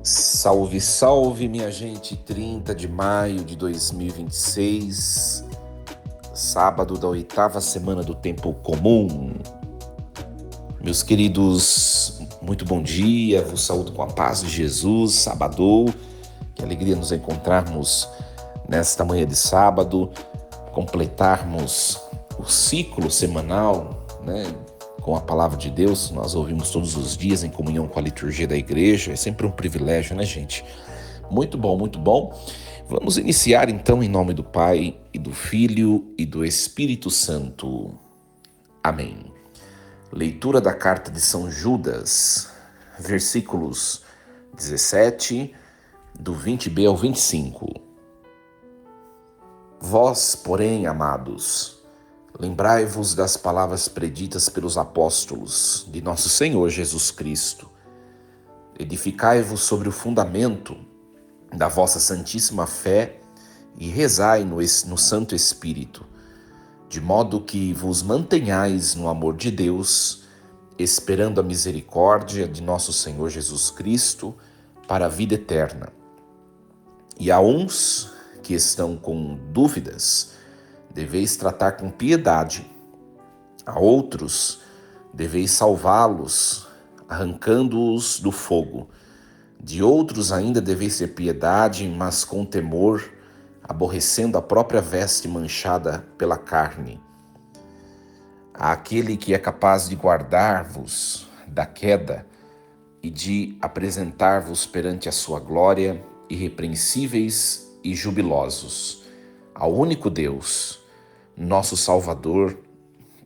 Salve, salve, minha gente! 30 de maio de 2026, sábado da 8ª semana do Tempo Comum. Meus queridos, muito bom dia, vos saúdo com a paz de Jesus, sabadou. Que alegria nos encontrarmos nesta manhã de sábado, completarmos o ciclo semanal, né? Com a palavra de Deus, nós ouvimos todos os dias em comunhão com a liturgia da igreja, é sempre um privilégio, né, gente? Muito bom, muito bom. Vamos iniciar então em nome do Pai, e do Filho e do Espírito Santo. Amém. Leitura da carta de São Judas, versículos 17, do 20b ao 25. Vós, porém, amados, lembrai-vos das palavras preditas pelos apóstolos de nosso Senhor Jesus Cristo. Edificai-vos sobre o fundamento da vossa santíssima fé e rezai no Santo Espírito, de modo que vos mantenhais no amor de Deus, esperando a misericórdia de nosso Senhor Jesus Cristo para a vida eterna. E a uns que estão com dúvidas, deveis tratar com piedade. A outros, deveis salvá-los, arrancando-os do fogo. De outros ainda deveis ter piedade, mas com temor, aborrecendo a própria veste manchada pela carne. Àquele que é capaz de guardar-vos da queda e de apresentar-vos perante a sua glória, irrepreensíveis e jubilosos, ao único Deus, nosso Salvador,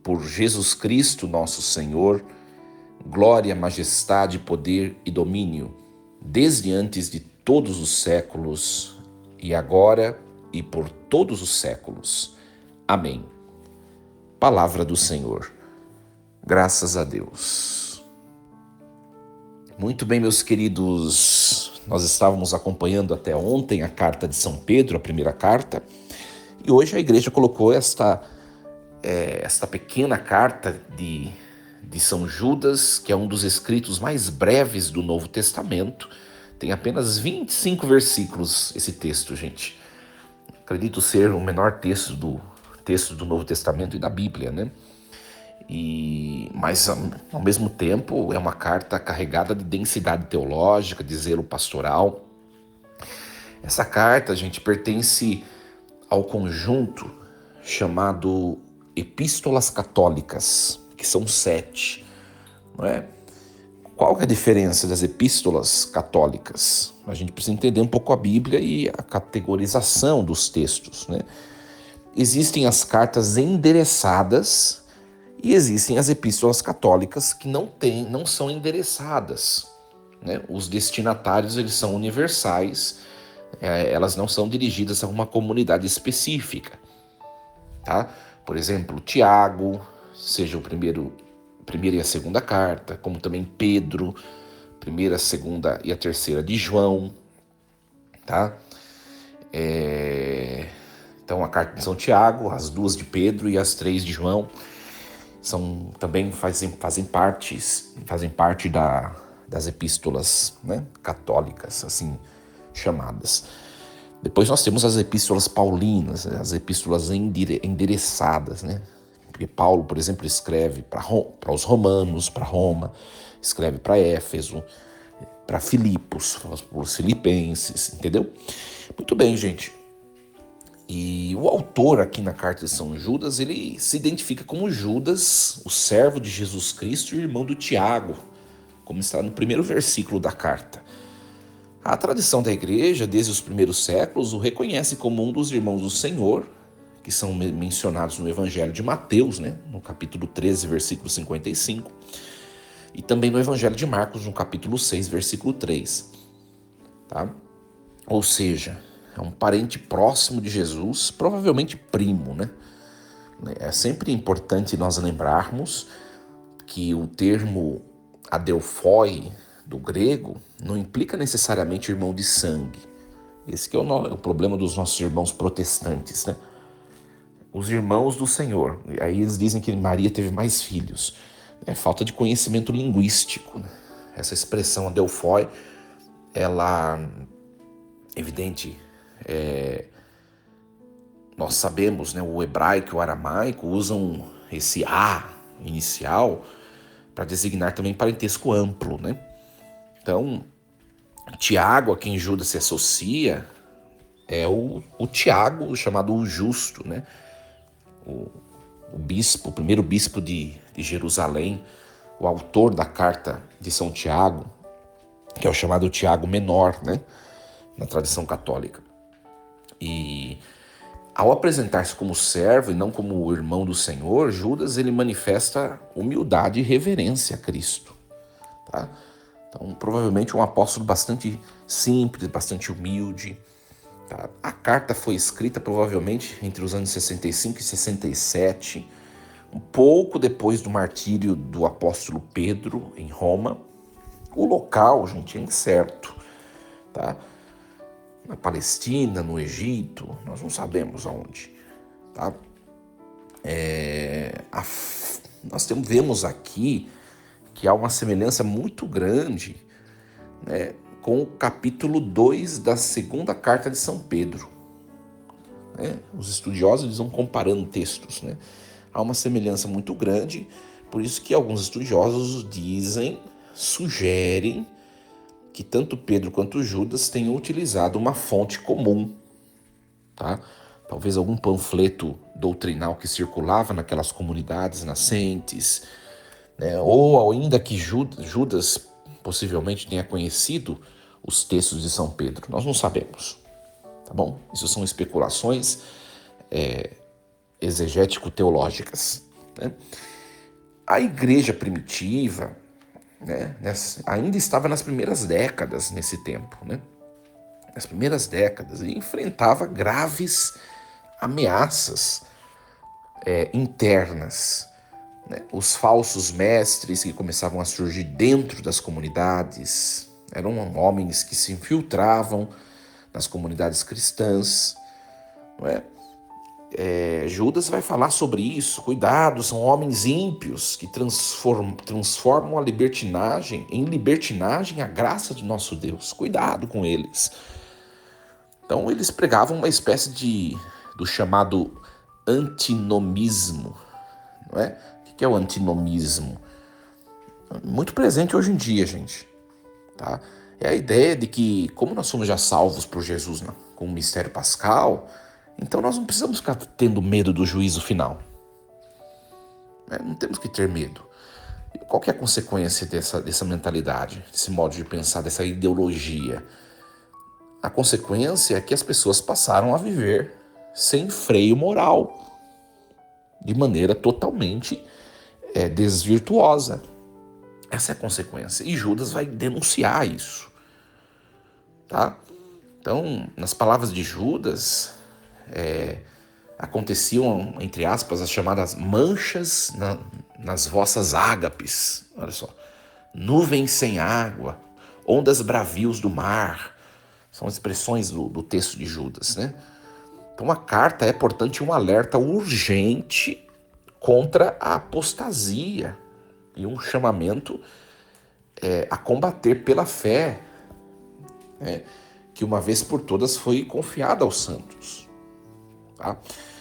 por Jesus Cristo, nosso Senhor, glória, majestade, poder e domínio, desde antes de todos os séculos, e agora e por todos os séculos. Amém. Palavra do Senhor. Graças a Deus. Muito bem, meus queridos, nós estávamos acompanhando até ontem a carta de São Pedro, a primeira carta, e hoje a igreja colocou esta pequena carta de São Judas, que é um dos escritos mais breves do Novo Testamento. Tem apenas 25 versículos esse texto, gente. Acredito ser o menor texto do Novo Testamento e da Bíblia, né? Mas, ao mesmo tempo, é uma carta carregada de densidade teológica, de zelo pastoral. Essa carta, gente, pertence ao conjunto chamado Epístolas Católicas, que são 7, não é? Qual que é a diferença das epístolas católicas? A gente precisa entender um pouco a Bíblia e a categorização dos textos, né? Existem as cartas endereçadas e existem as epístolas católicas que não são endereçadas, né? Os destinatários, eles são universais, elas não são dirigidas a uma comunidade específica, tá? Por exemplo, Tiago, seja a primeira e a segunda carta, como também Pedro, primeira, segunda e a terceira de João, tá? Então a carta de São Tiago, as 2 de Pedro e as 3 de João também fazem parte das epístolas, né, católicas, assim chamadas. Depois nós temos as epístolas paulinas, as epístolas endereçadas, né? Porque Paulo, por exemplo, escreve para os romanos, para Roma, escreve para Éfeso, para Filipos, para os filipenses, entendeu? Muito bem, gente. E o autor aqui na carta de São Judas, ele se identifica como Judas, o servo de Jesus Cristo e irmão do Tiago, como está no primeiro versículo da carta. A tradição da igreja, desde os primeiros séculos, o reconhece como um dos irmãos do Senhor, que são mencionados no Evangelho de Mateus, né, no capítulo 13, versículo 55, e também no Evangelho de Marcos, no capítulo 6, versículo 3. Tá? Ou seja, é um parente próximo de Jesus, provavelmente primo, né? É sempre importante nós lembrarmos que o termo adelphoi do grego não implica necessariamente irmão de sangue. Esse que é o problema dos nossos irmãos protestantes, né? Os irmãos do Senhor. Aí eles dizem que Maria teve mais filhos. É falta de conhecimento linguístico, né? Essa expressão adelphoi ela, evidente, nós sabemos, né, o hebraico e o aramaico usam esse A inicial para designar também parentesco amplo, né? Então, Tiago, a quem Judas se associa, é o Tiago, chamado o Justo, né? O bispo, o primeiro bispo de Jerusalém, o autor da carta de São Tiago, que é o chamado Tiago Menor, né? Na tradição católica. E ao apresentar-se como servo e não como o irmão do Senhor, Judas ele manifesta humildade e reverência a Cristo. Tá? Então, provavelmente um apóstolo bastante simples, bastante humilde. Tá? A carta foi escrita provavelmente entre os anos 65 e 67, um pouco depois do martírio do apóstolo Pedro em Roma. O local, gente, é incerto. Tá? Na Palestina, no Egito, nós não sabemos aonde. Tá? Nós vemos aqui que há uma semelhança muito grande, né, com o capítulo 2 da segunda carta de São Pedro. Né? Os estudiosos eles vão comparando textos. Né? Há uma semelhança muito grande, por isso que alguns estudiosos sugerem que tanto Pedro quanto Judas tenham utilizado uma fonte comum, tá? Talvez algum panfleto doutrinal que circulava naquelas comunidades nascentes, né? Ou ainda que Judas possivelmente tenha conhecido os textos de São Pedro. Nós não sabemos, tá bom? Isso são especulações exegético-teológicas. Né? A igreja primitiva, né, ainda estava nas primeiras décadas nesse tempo, né? Nas primeiras décadas, e enfrentava graves ameaças internas. Né? Os falsos mestres que começavam a surgir dentro das comunidades eram homens que se infiltravam nas comunidades cristãs. Não é? Judas vai falar sobre isso. Cuidado, são homens ímpios que transformam a libertinagem em libertinagem a graça de nosso Deus. Cuidado com eles. Então eles pregavam uma espécie do chamado antinomismo. Não é? O que é o antinomismo? Muito presente hoje em dia, gente. Tá? É a ideia de que, como nós somos já salvos por Jesus com o mistério pascal, então nós não precisamos ficar tendo medo do juízo final. Não temos que ter medo. E qual que é a consequência dessa mentalidade, desse modo de pensar, dessa ideologia? A consequência é que as pessoas passaram a viver sem freio moral, de maneira totalmente desvirtuosa. Essa é a consequência. E Judas vai denunciar isso. Tá? Então, nas palavras de Judas, aconteciam, entre aspas, as chamadas manchas nas vossas ágapes. Olha só. Nuvens sem água, ondas bravios do mar. São expressões do texto de Judas, né? Então a carta é, portanto, um alerta urgente contra a apostasia e um chamamento a combater pela fé, né, que uma vez por todas foi confiada aos santos. Tá?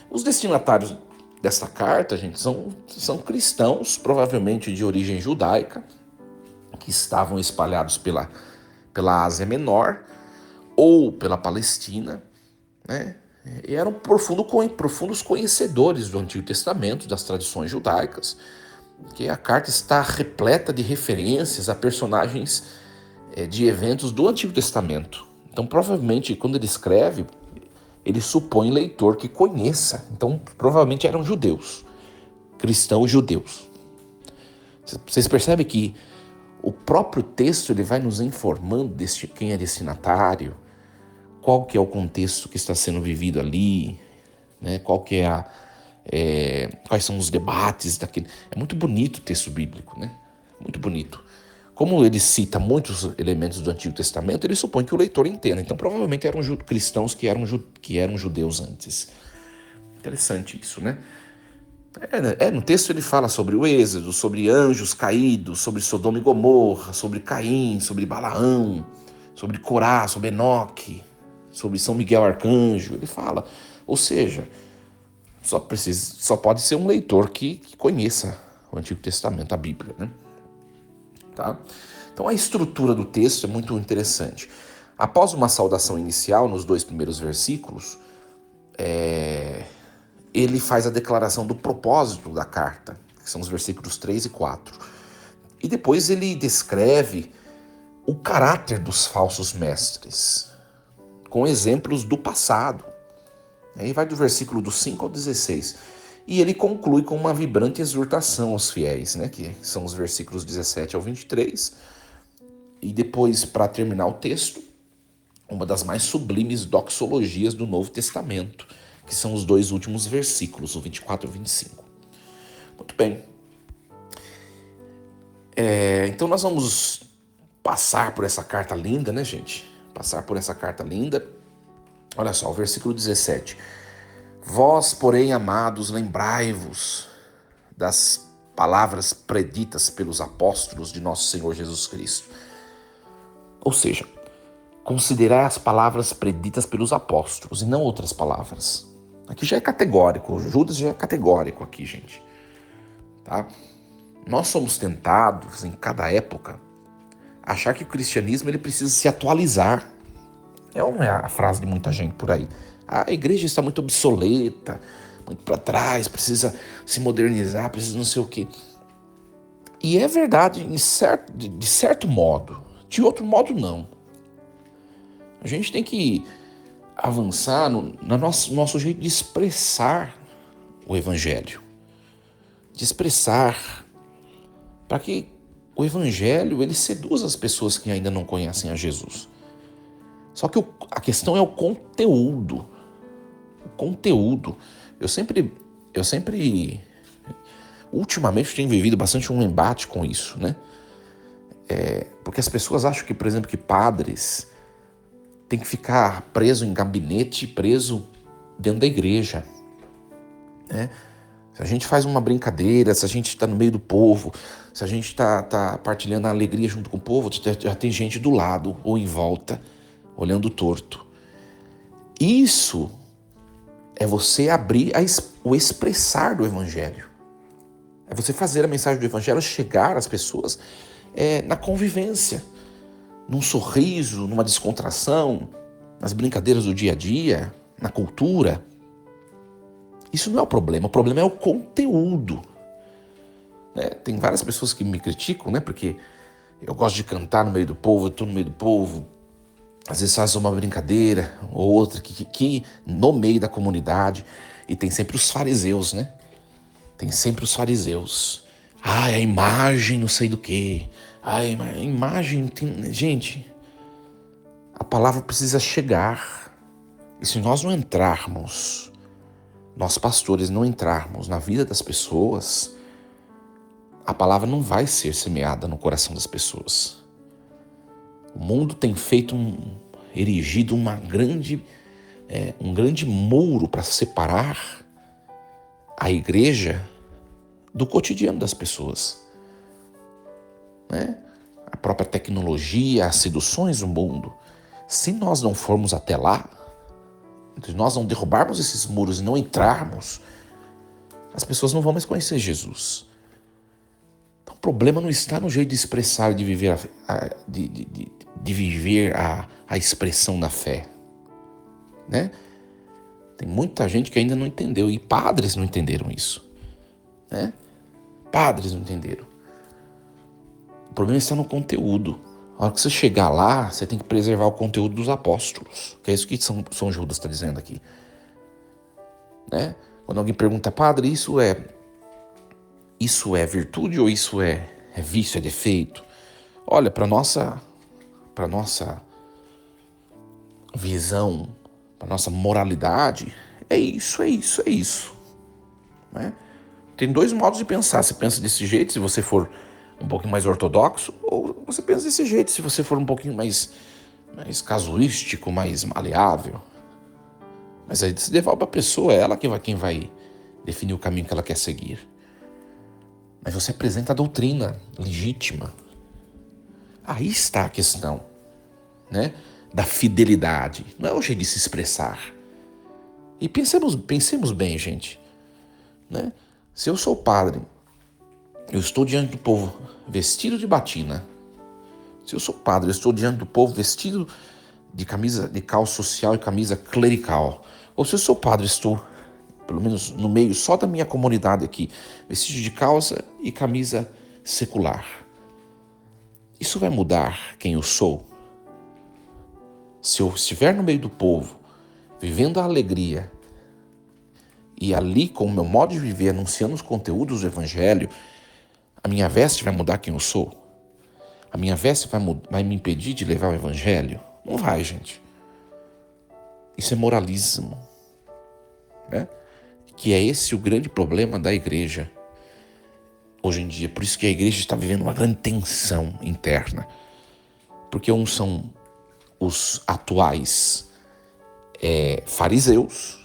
Os destinatários dessa carta, gente, são cristãos, provavelmente de origem judaica, que estavam espalhados pela Ásia Menor ou pela Palestina, né? E eram profundos conhecedores do Antigo Testamento, das tradições judaicas, que a carta está repleta de referências a personagens de eventos do Antigo Testamento. Então, provavelmente, quando ele escreve, ele supõe leitor que conheça. Então, provavelmente eram judeus, cristãos judeus. Vocês percebem que o próprio texto ele vai nos informando de quem é destinatário, qual que é o contexto que está sendo vivido ali, né? Quais são os debates daquele. É muito bonito o texto bíblico, né? Muito bonito. Como ele cita muitos elementos do Antigo Testamento, ele supõe que o leitor entenda. Então, provavelmente eram cristãos que eram judeus antes. Interessante isso, né? No texto ele fala sobre o Êxodo, sobre anjos caídos, sobre Sodoma e Gomorra, sobre Caim, sobre Balaão, sobre Corá, sobre Enoque, sobre São Miguel Arcanjo. Ele fala. Ou seja, só pode ser um leitor que conheça o Antigo Testamento, a Bíblia, né? Tá? Então a estrutura do texto é muito interessante. Após uma saudação inicial, nos 2 primeiros versículos, ele faz a declaração do propósito da carta, que são os versículos 3 e 4. E depois ele descreve o caráter dos falsos mestres, com exemplos do passado. Aí vai do versículo do 5 ao 16. E ele conclui com uma vibrante exortação aos fiéis, né, que são os versículos 17 ao 23. E depois, para terminar o texto, uma das mais sublimes doxologias do Novo Testamento, que são os 2 últimos versículos, o 24 e o 25. Muito bem. Então nós vamos passar por essa carta linda, né, gente? Passar por essa carta linda. Olha só, o versículo 17. Vós, porém, amados, lembrai-vos das palavras preditas pelos apóstolos de nosso Senhor Jesus Cristo. Ou seja, considerar as palavras preditas pelos apóstolos e não outras palavras. Aqui já é categórico, Judas já é categórico aqui, gente. Tá? Nós somos tentados, em cada época, a achar que o cristianismo ele precisa se atualizar. É a frase de muita gente por aí. A igreja está muito obsoleta, muito para trás, precisa se modernizar, precisa não sei o quê. E é verdade de certo modo, de outro modo não. A gente tem que avançar no nosso jeito de expressar o evangelho. De expressar para que o evangelho ele seduza as pessoas que ainda não conhecem a Jesus. Só que a questão é o conteúdo. O conteúdo. Eu sempre, ultimamente tenho vivido bastante um embate com isso, né? Porque as pessoas acham que, por exemplo, que padres têm que ficar preso em gabinete, preso dentro da igreja, né? Se a gente faz uma brincadeira, se a gente está no meio do povo, se a gente está partilhando a alegria junto com o povo, já tem gente do lado ou em volta, olhando torto. Isso é você abrir o expressar do evangelho. É você fazer a mensagem do evangelho chegar às pessoas na convivência, num sorriso, numa descontração, nas brincadeiras do dia a dia, na cultura. Isso não é o problema é o conteúdo. Né? Tem várias pessoas que me criticam, né? Porque eu gosto de cantar no meio do povo, eu estou no meio do povo. Às vezes faz uma brincadeira ou outra que no meio da comunidade. E tem sempre os fariseus, né? Tem sempre os fariseus. Ai, a imagem não sei do quê. Ai, a imagem... Gente, a palavra precisa chegar. E se nós não entrarmos, nós pastores não entrarmos na vida das pessoas, a palavra não vai ser semeada no coração das pessoas. O mundo tem erigido um grande muro para separar a igreja do cotidiano das pessoas. Né? A própria tecnologia, as seduções do mundo. Se nós não formos até lá, se nós não derrubarmos esses muros e não entrarmos, as pessoas não vão mais conhecer Jesus. Então o problema não está no jeito de expressar, de viver de viver a expressão da fé, né? Tem muita gente que ainda não entendeu, e padres não entenderam isso, né? Padres não entenderam. O problema está no conteúdo. A hora que você chegar lá, você tem que preservar o conteúdo dos apóstolos, que é isso que São Judas está dizendo aqui, né? Quando alguém pergunta, padre, isso é virtude ou isso é vício, é defeito? Olha, para nossa visão, para nossa moralidade, é isso. Né? Tem 2 modos de pensar. Você pensa desse jeito, se você for um pouquinho mais ortodoxo, ou você pensa desse jeito, se você for um pouquinho mais casuístico, mais maleável. Mas aí se devolve a pessoa, é ela quem vai definir o caminho que ela quer seguir. Mas você apresenta a doutrina legítima. Aí está a questão. né, da fidelidade, não é o jeito de se expressar. E pensemos bem, gente, né? Se eu sou padre, eu estou diante do povo vestido de batina. Se eu sou padre, eu estou diante do povo vestido de camisa de calça social e camisa clerical. Ou se eu sou padre, estou, pelo menos no meio só da minha comunidade aqui, vestido de calça e camisa secular. Isso vai mudar quem eu sou? Se eu estiver no meio do povo, vivendo a alegria, e ali, com o meu modo de viver, anunciando os conteúdos do Evangelho, a minha veste vai mudar quem eu sou? A minha veste vai me impedir de levar o Evangelho? Não vai, gente. Isso é moralismo, né? Que é esse o grande problema da igreja hoje em dia. Por isso que a igreja está vivendo uma grande tensão interna. Porque uns são os atuais fariseus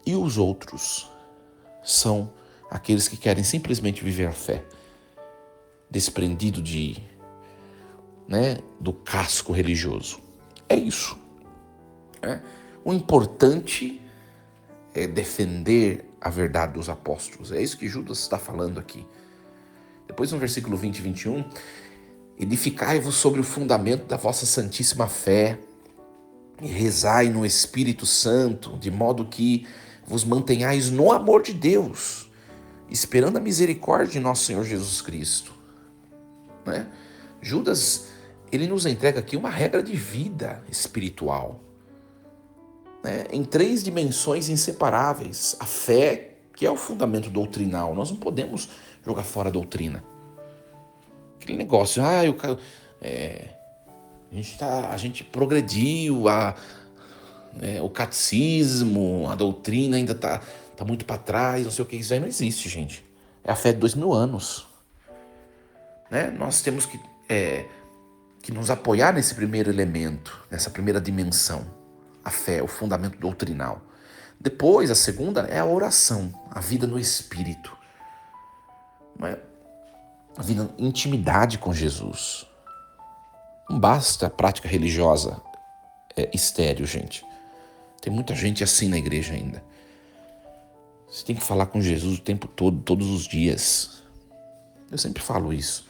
e os outros são aqueles que querem simplesmente viver a fé, desprendido do casco religioso. É isso. O importante é defender a verdade dos apóstolos. É isso que Judas está falando aqui. Depois no versículo 20 e 21, edificai-vos sobre o fundamento da vossa santíssima fé e rezai no Espírito Santo, de modo que vos mantenhais no amor de Deus, esperando a misericórdia de nosso Senhor Jesus Cristo. Né? Judas, ele nos entrega aqui uma regra de vida espiritual, né? Em 3 dimensões inseparáveis. A fé, que é o fundamento doutrinal. Nós não podemos jogar fora a doutrina. Aquele negócio, a gente progrediu, o catecismo, a doutrina ainda está muito para trás, não sei o que, isso aí não existe, gente. É a fé de 2000 anos. Né? Nós temos que nos apoiar nesse primeiro elemento, nessa primeira dimensão, a fé, o fundamento doutrinal. Depois, a segunda é a oração, a vida no Espírito. Não é? A vida em intimidade com Jesus. Não basta a prática religiosa estéril, gente. Tem muita gente assim na igreja ainda. Você tem que falar com Jesus o tempo todo, todos os dias. Eu sempre falo isso.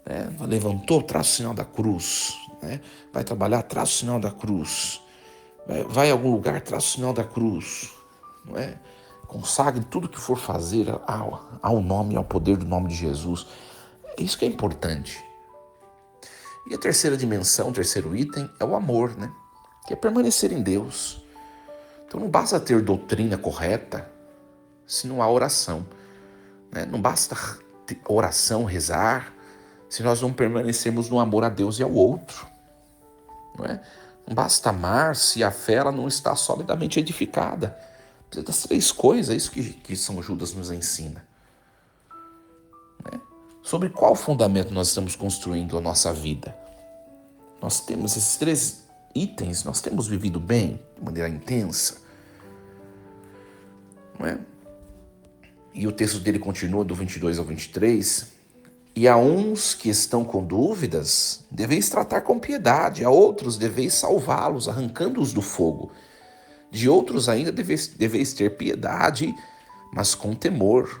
Né? Levantou, traça o sinal da cruz. Né? Vai trabalhar, traça o sinal da cruz. Vai a algum lugar, traça o sinal da cruz. Não é? Consagre tudo que for fazer ao nome e ao poder do nome de Jesus. É isso que é importante. E a terceira dimensão, o terceiro item, é o amor, né? Que é permanecer em Deus. Então não basta ter doutrina correta se não há oração. Né? Não basta oração, rezar, se nós não permanecermos no amor a Deus e ao outro. Não é? Não basta amar se a fé ela não está solidamente edificada. Precisa das 3 coisas, é isso que São Judas nos ensina. Né? Sobre qual fundamento nós estamos construindo a nossa vida? Nós temos esses 3 itens, nós temos vivido bem, de maneira intensa. Não é? E o texto dele continua do 22 ao 23. E a uns que estão com dúvidas, deveis tratar com piedade, a outros deveis salvá-los, arrancando-os do fogo. De outros ainda deveis ter piedade, mas com temor,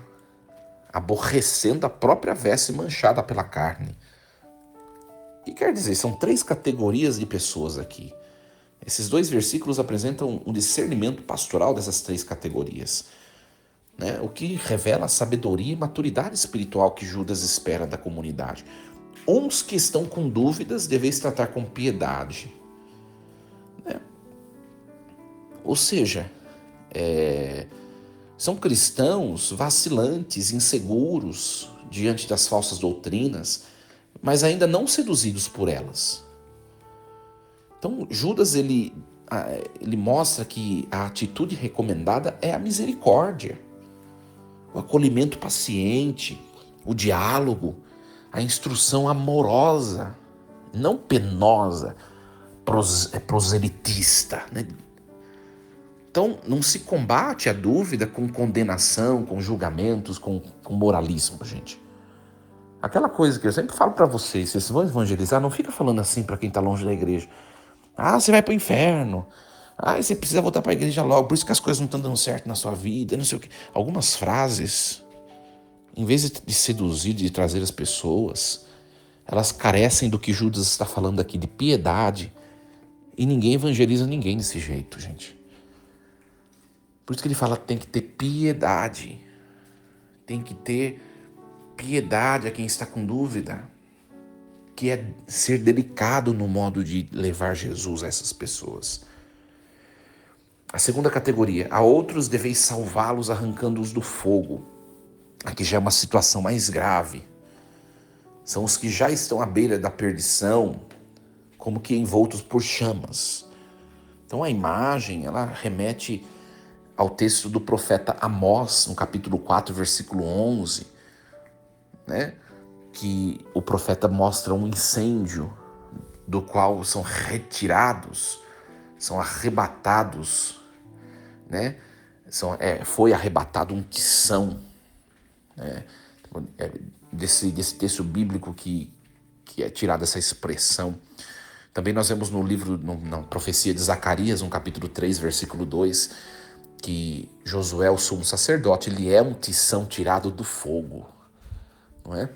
aborrecendo a própria veste manchada pela carne. O que quer dizer? São 3 categorias de pessoas aqui. Esses 2 versículos apresentam um discernimento pastoral dessas 3 categorias. Né? O que revela a sabedoria e maturidade espiritual que Judas espera da comunidade. Uns que estão com dúvidas deveis tratar com piedade. Né? Ou seja, são cristãos vacilantes, inseguros diante das falsas doutrinas, mas ainda não seduzidos por elas. Então Judas ele mostra que a atitude recomendada é a misericórdia, o acolhimento paciente, o diálogo, a instrução amorosa, não penosa, proselitista. Né? Então não se combate a dúvida com condenação, com julgamentos, com moralismo, gente. Aquela coisa que eu sempre falo para vocês, vocês vão evangelizar, não fica falando assim para quem tá longe da igreja. Ah, você vai pro inferno. Ah, você precisa voltar para a igreja logo, por isso que as coisas não estão dando certo na sua vida, não sei o quê. Algumas frases, em vez de seduzir, de trazer as pessoas, elas carecem do que Judas está falando aqui, de piedade. E ninguém evangeliza ninguém desse jeito, gente. Por isso que ele fala, tem que ter piedade. Tem que ter piedade a quem está com dúvida. Que é ser delicado no modo de levar Jesus a essas pessoas. A segunda categoria, a outros deveis salvá-los arrancando-os do fogo. Aqui já é uma situação mais grave. São os que já estão à beira da perdição, como que envoltos por chamas. Então a imagem, ela remete ao texto do profeta Amós, no capítulo 4, versículo 11, né? Que o profeta mostra um incêndio do qual são retirados, são arrebatados, né? Foi arrebatado um tição, né? Desse texto bíblico que é tirada essa expressão. Também nós vemos no livro, na profecia de Zacarias, no capítulo 3, versículo 2, que Josué, o sumo sacerdote, ele é um tição tirado do fogo, não é?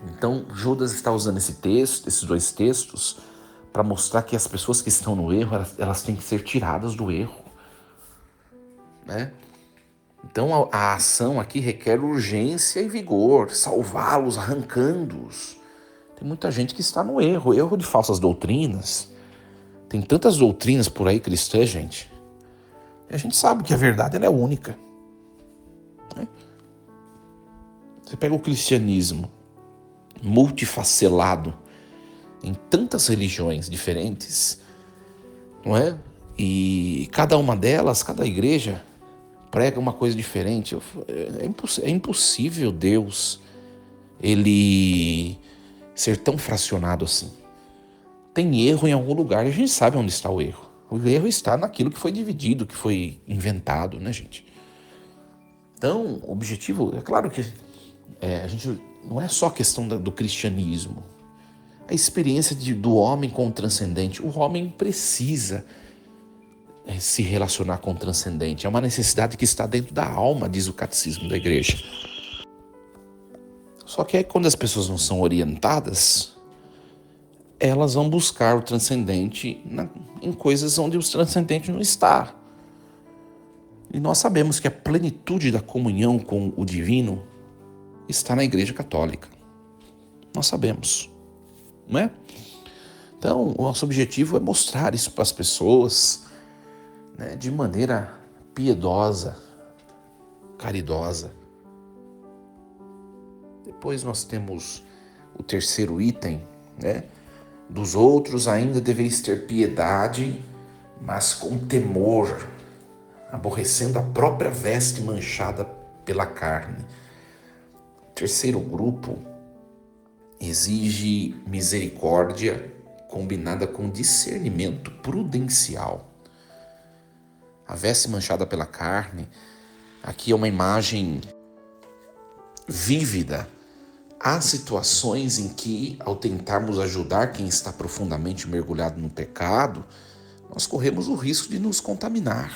Então, Judas está usando esses dois textos, para mostrar que as pessoas que estão no erro, elas têm que ser tiradas do erro, né? Então, a ação aqui requer urgência e vigor, salvá-los, arrancando-os. Tem muita gente que está no erro de falsas doutrinas. Tem tantas doutrinas por aí cristãs, gente. E a gente sabe que a verdade ela é única, né? Você pega o cristianismo multifacelado em tantas religiões diferentes, não é? E cada uma delas, cada igreja prega uma coisa diferente. É impossível Deus ele ser tão fracionado assim. Tem erro em algum lugar e a gente sabe onde está o erro. O erro está naquilo que foi dividido, que foi inventado, né, gente? Então, o objetivo, é claro que a gente não é só questão do cristianismo. A experiência do homem com o transcendente. O homem precisa se relacionar com o transcendente. É uma necessidade que está dentro da alma, diz o catecismo da igreja. Só que aí, quando as pessoas não são orientadas, elas vão buscar o transcendente em coisas onde o transcendente não está. E nós sabemos que a plenitude da comunhão com o divino está na Igreja Católica. Nós sabemos, não é? Então, o nosso objetivo é mostrar isso para as pessoas, né, de maneira piedosa, caridosa. Depois nós temos o terceiro item, né? Dos outros ainda deveis ter piedade, mas com temor, aborrecendo a própria veste manchada pela carne. O terceiro grupo exige misericórdia combinada com discernimento prudencial. A veste manchada pela carne, aqui é uma imagem vívida. Há situações em que, ao tentarmos ajudar quem está profundamente mergulhado no pecado, nós corremos o risco de nos contaminar.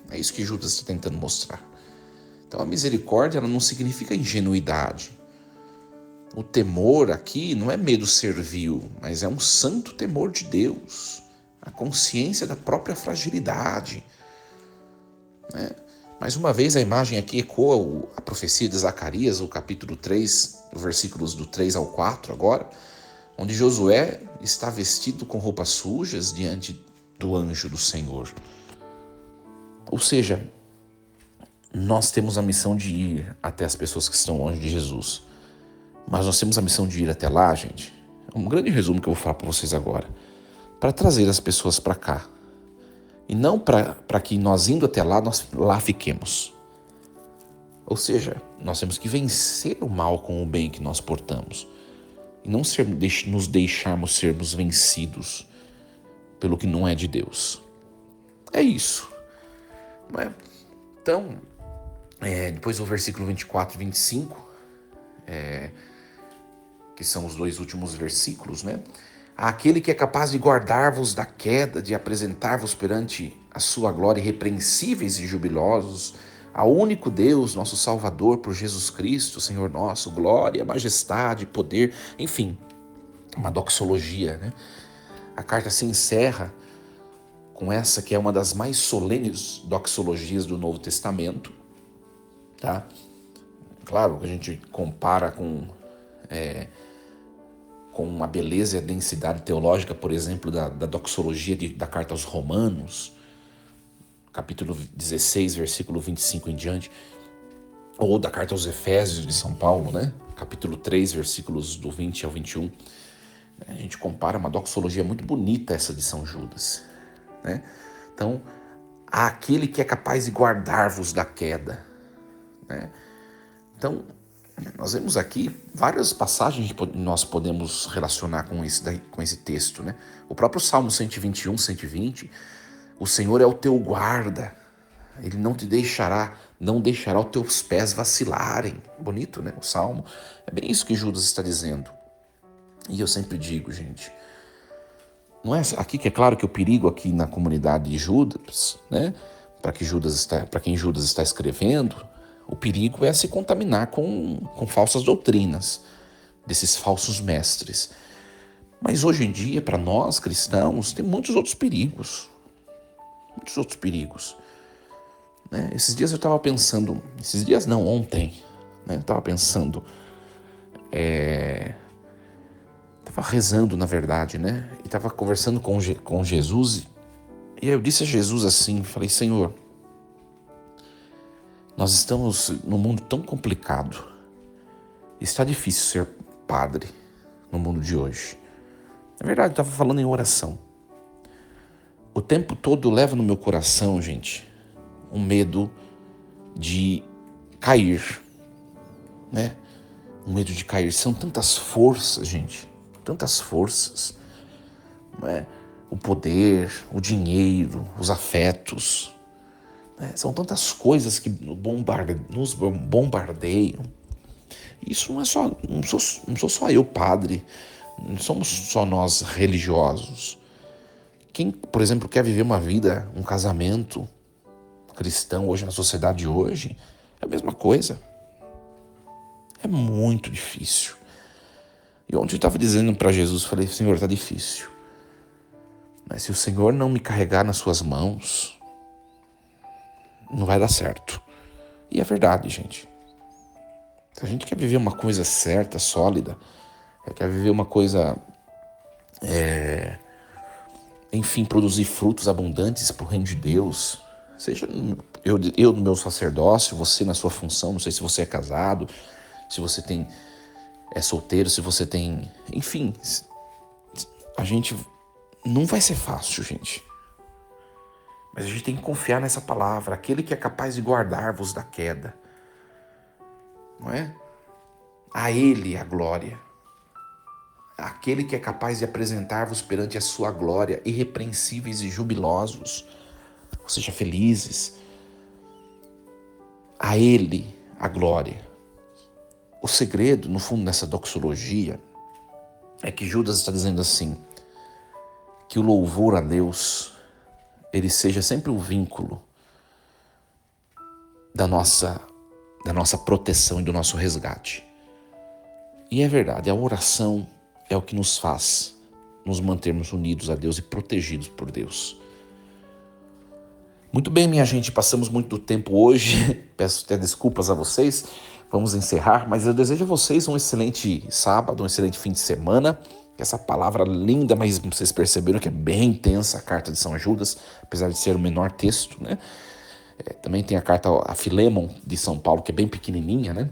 É isso que Judas está tentando mostrar. Então a misericórdia ela não significa ingenuidade. O temor aqui não é medo servil, mas é um santo temor de Deus. A consciência da própria fragilidade, né? Mais uma vez a imagem aqui ecoa a profecia de Zacarias, o capítulo 3, versículos do 3 ao 4 agora, onde Josué está vestido com roupas sujas diante do anjo do Senhor. Ou seja, nós temos a missão de ir até as pessoas que estão longe de Jesus. Mas nós temos a missão de ir até lá, gente. É um grande resumo que eu vou falar para vocês agora. Para trazer as pessoas para cá. E não para que nós indo até lá, nós lá fiquemos. Ou seja, nós temos que vencer o mal com o bem que nós portamos. E não nos deixarmos sermos vencidos pelo que não é de Deus. É isso. Não é? Então, depois do versículo 24 e 25, que são os 2 últimos versículos, né? Àquele que é capaz de guardar-vos da queda, de apresentar-vos perante a sua glória irrepreensíveis e jubilosos, ao único Deus, nosso Salvador, por Jesus Cristo, Senhor nosso, glória, majestade, poder, enfim, uma doxologia, né? A carta se encerra com essa que é uma das mais solenes doxologias do Novo Testamento, tá? Claro, a gente compara com a beleza e a densidade teológica, por exemplo, da doxologia da carta aos Romanos, capítulo 16, versículo 25 em diante, ou da carta aos Efésios de São Paulo, né? Capítulo 3, versículos do 20 ao 21. A gente compara uma doxologia muito bonita essa de São Judas, né? Então, aquele que é capaz de guardar-vos da queda, né? Então, nós vemos aqui várias passagens que nós podemos relacionar com esse texto, né? O próprio Salmo 121, 120, o Senhor é o teu guarda, Ele não deixará os teus pés vacilarem. Bonito, né? O Salmo. É bem isso que Judas está dizendo. E eu sempre digo, gente, não é aqui que é claro que o perigo aqui na comunidade de Judas, né? Para quem Judas está escrevendo, o perigo é se contaminar com falsas doutrinas desses falsos mestres. Mas hoje em dia, para nós cristãos, tem muitos outros perigos. Muitos outros perigos. Né? Esses dias eu estava pensando, ontem, né? Eu estava pensando, estava rezando, na verdade, né? E estava conversando com Jesus, e aí eu disse a Jesus assim, falei, Senhor, nós estamos num mundo tão complicado, está difícil ser padre no mundo de hoje. Na verdade, eu estava falando em oração. O tempo todo leva no meu coração, gente, um medo de cair, né? Um medo de cair. São tantas forças, gente, tantas forças, não é? O poder, o dinheiro, os afetos, né? São tantas coisas que nos bombardeiam. Isso não sou só eu, padre, não somos só nós religiosos. Quem, por exemplo, quer viver uma vida, um casamento cristão hoje, na sociedade de hoje, é a mesma coisa. É muito difícil. E ontem eu estava dizendo para Jesus, falei, Senhor, está difícil. Mas se o Senhor não me carregar nas suas mãos, não vai dar certo. E é verdade, gente. Se a gente quer viver uma coisa certa, sólida, quer viver uma coisa, enfim, produzir frutos abundantes para o reino de Deus, seja eu no meu sacerdócio, você na sua função, não sei se você é casado, se você é solteiro, se você tem... Enfim, a gente... Não vai ser fácil, gente. Mas a gente tem que confiar nessa palavra, aquele que é capaz de guardar-vos da queda. Não é? A Ele a glória. Aquele que é capaz de apresentar-vos perante a sua glória, irrepreensíveis e jubilosos, ou seja, felizes. A Ele a glória. O segredo, no fundo, nessa doxologia, é que Judas está dizendo assim, que o louvor a Deus, ele seja sempre o vínculo da nossa proteção e do nosso resgate. E é verdade, a oração é o que nos faz nos mantermos unidos a Deus e protegidos por Deus. Muito bem, minha gente, passamos muito do tempo hoje, peço até desculpas a vocês, vamos encerrar, mas eu desejo a vocês um excelente sábado, um excelente fim de semana. Essa palavra linda, mas vocês perceberam que é bem intensa a carta de São Judas, apesar de ser o menor texto, né? Também tem a carta a Filemon de São Paulo, que é bem pequenininha, né?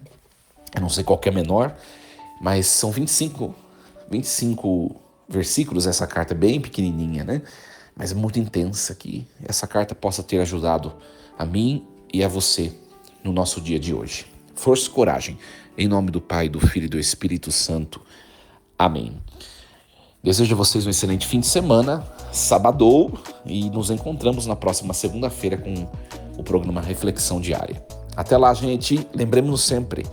Eu não sei qual que é menor, mas são 25 versículos, essa carta é bem pequenininha, né? Mas é muito intensa, que essa carta possa ter ajudado a mim e a você no nosso dia de hoje. Força e coragem. Em nome do Pai, do Filho e do Espírito Santo. Amém. Desejo a vocês um excelente fim de semana, sabadou, e nos encontramos na próxima segunda-feira com o programa Reflexão Diária. Até lá, gente. Lembremos-nos sempre,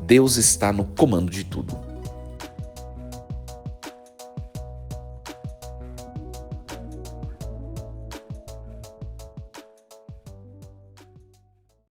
Deus está no comando de tudo.